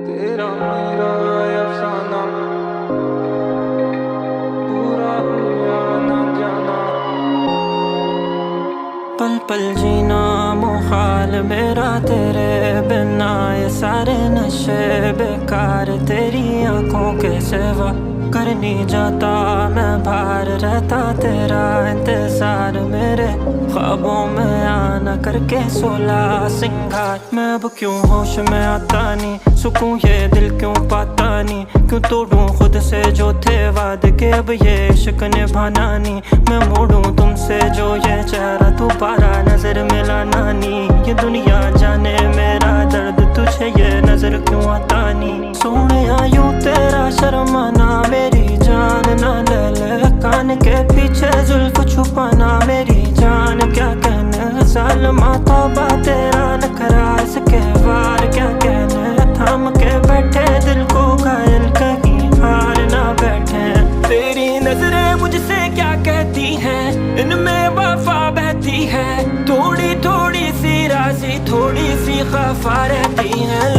तेरा मेरा अफसाना पूरा हुआ न जाना। पल पल जीना मुहाल मेरा तेरे बिना, ये सारे नशे बेकार तेरी आंखों के सिवा। कर नहीं जाता मैं बाहर रहता तेरा इंतजार, मेरे ख्वाबों में आना करके 16 सिंगार। मैं अब क्यों होश में आता नहीं, सुकून ये दिल क्यों पाता नहीं। क्यों तोड़ूं खुद से जो थे वादे के, अब ये इश्क निभाना नहीं। मैं मोड़ूं तुमसे जो ये चेहरा दोबारा नजर मिलाना नहीं। ये दुनिया जाने मेरा दर्द तुझे ये नजर क्यों आता नहीं। सोने यूं तेरा शर्माना मेरी जान ना ले ले, कान के पीछे जुल्फ छुपाना मेरी जान। क्या कहने सालमा तौबा तेरा नखरा, इसके वार क्या कहने। थाम के बैठे दिल को घायल कहीं हार ना बैठे। तेरी नजरें मुझसे क्या कहती हैं, इनमें वफा बहती है। थोड़ी थोड़ी सी राज़ी थोड़ी सी खफा रहती है।